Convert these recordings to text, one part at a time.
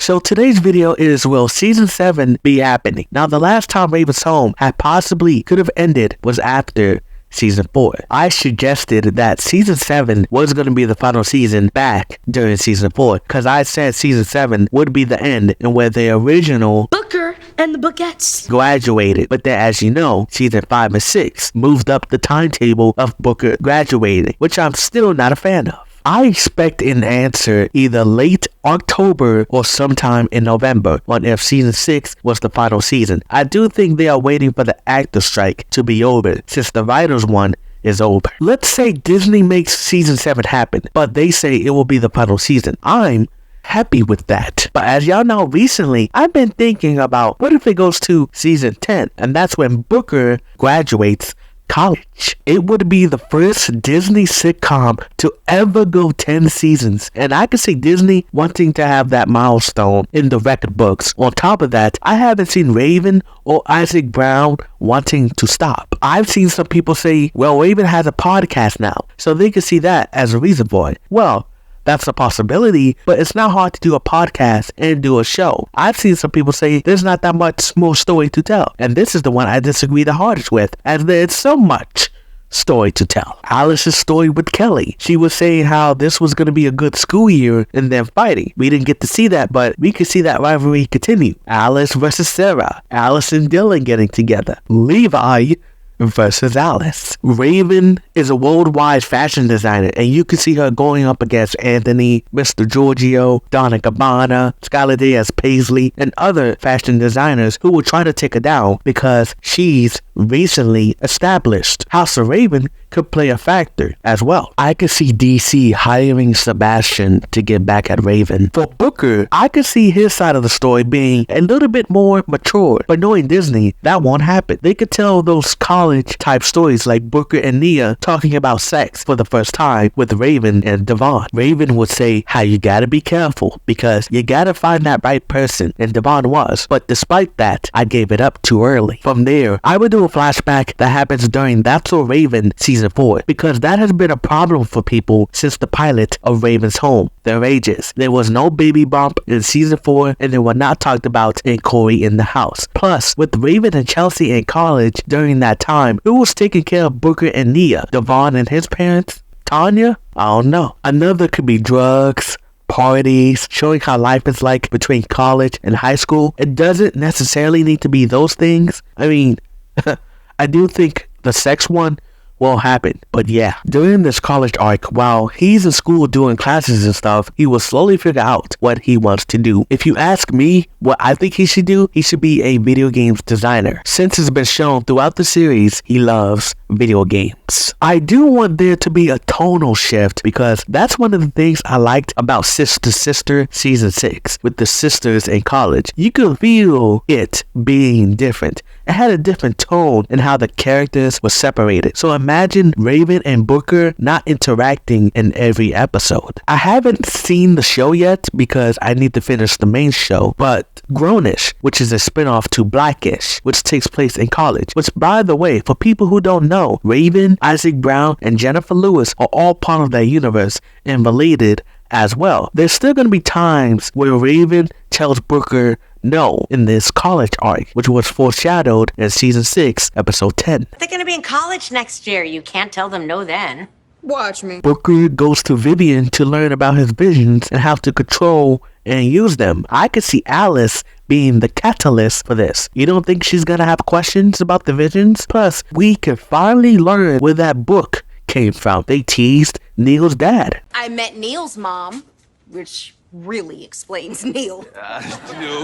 So today's video is, will season 7 be happening? Now, the last time Raven's home had possibly could have ended was after season 4. I suggested that season 7 was going to be the final season back during season 4 because I said season 7 would be the end and where the original Booker and the Bookettes graduated. But then, as you know, season 5 and 6 moved up the timetable of Booker graduating, which I'm still not a fan of. I expect an answer either late October or sometime in November on if season 6 was the final season. I do think they are waiting for the actor strike to be over since the writers one is over. Let's say Disney makes season 7 happen, but they say it will be the final season. I'm happy with that. But as y'all know, recently I've been thinking about what if it goes to season 10 and that's when Booker graduates college. It would be the first Disney sitcom to ever go 10 seasons, and I could see Disney wanting to have that milestone in the record books. On top of that, I haven't seen Raven or Isaac Brown wanting to stop. I've seen some people say, well, Raven has a podcast now, so they could see that as a reason for it. Well, that's a possibility, but it's not hard to do a podcast and do a show. I've seen some people say there's not that much more story to tell, and this is the one I disagree the hardest with, as there's so much story to tell. Alice's story with Kelly. She was saying how this was going to be a good school year and then fighting. We didn't get to see that, but we could see that rivalry continue. Alice versus Sarah. Alice and Dylan getting together. Levi versus Alice. Raven is a worldwide fashion designer, and you can see her going up against Anthony, Mr. Giorgio, Donna Gabbana, Skylar Diaz Paisley, and other fashion designers who will try to take her down because she's recently established. House of Raven could play a factor as well. I could see DC hiring Sebastian to get back at Raven. For Booker, I could see his side of the story being a little bit more mature, but knowing Disney, that won't happen. They could tell those college type stories like Booker and Nia talking about sex for the first time with Raven and Devon. Raven would say how you gotta be careful because you gotta find that right person, and Devon was, but despite that, I gave it up too early. From there, I would do a flashback that happens during That's So Raven season 4 because that has been a problem for people since the pilot of Raven's Home, their ages. There was no baby bump in season 4 and they were not talked about in Corey in the house. Plus, with Raven and Chelsea in college during that time, who was taking care of Booker and Nia? Devon and his parents? Tanya? I don't know. Another could be drugs, parties, showing how life is like between college and high school. It doesn't necessarily need to be those things. I mean, I do think the sex one will happen, but yeah, during this college arc, while he's in school doing classes and stuff, he will slowly figure out what he wants to do. If you ask me what I think he should do, he should be a video games designer. Since it's been shown throughout the series, he loves video games. I do want there to be a tonal shift because that's one of the things I liked about Sister Sister season 6 with the sisters in college. You could feel it being different. It had a different tone in how the characters were separated. So imagine Raven and Booker not interacting in every episode. I haven't seen the show yet because I need to finish the main show, but Grownish, which is a spinoff to Blackish, which takes place in college, which by the way, for people who don't know, Raven, Isaac Brown, and Jennifer Lewis are all part of that universe and related as well. There's still going to be times where Raven tells Booker no in this college arc, which was foreshadowed in season 6, episode 10. They're gonna be in college next year. You can't tell them no then. Watch me. Booker goes to Vivian to learn about his visions and how to control and use them. I could see Alice being the catalyst for this. You don't think she's gonna have questions about the visions? Plus, we can finally learn where that book came from. They teased Neil's dad. I met Neil's mom, which really explains Neil.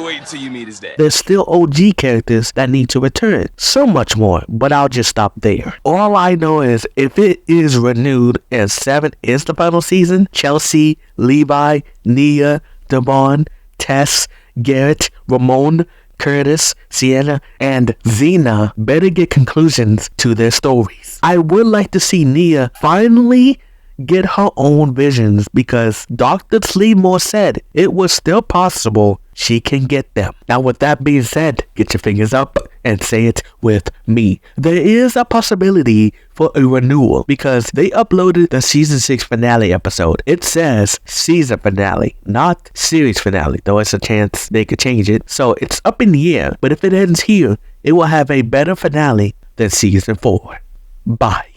Wait till you meet his dad. There's still OG characters that need to return. So much more, but I'll just stop there. All I know is if it is renewed and 7 is the final season, Chelsea, Levi, Nia, Devon, Tess, Garrett, Ramon, Curtis, Sienna, and Xena better get conclusions to their stories. I would like to see Nia finally get her own visions because Dr. Sleemore said it was still possible she can get them. Now, with that being said, get your fingers up and say it with me. There is a possibility for a renewal because they uploaded the season 6 finale episode. It says season finale, not series finale, though it's a chance they could change it. So it's up in the air, but if it ends here, it will have a better finale than season 4. Bye.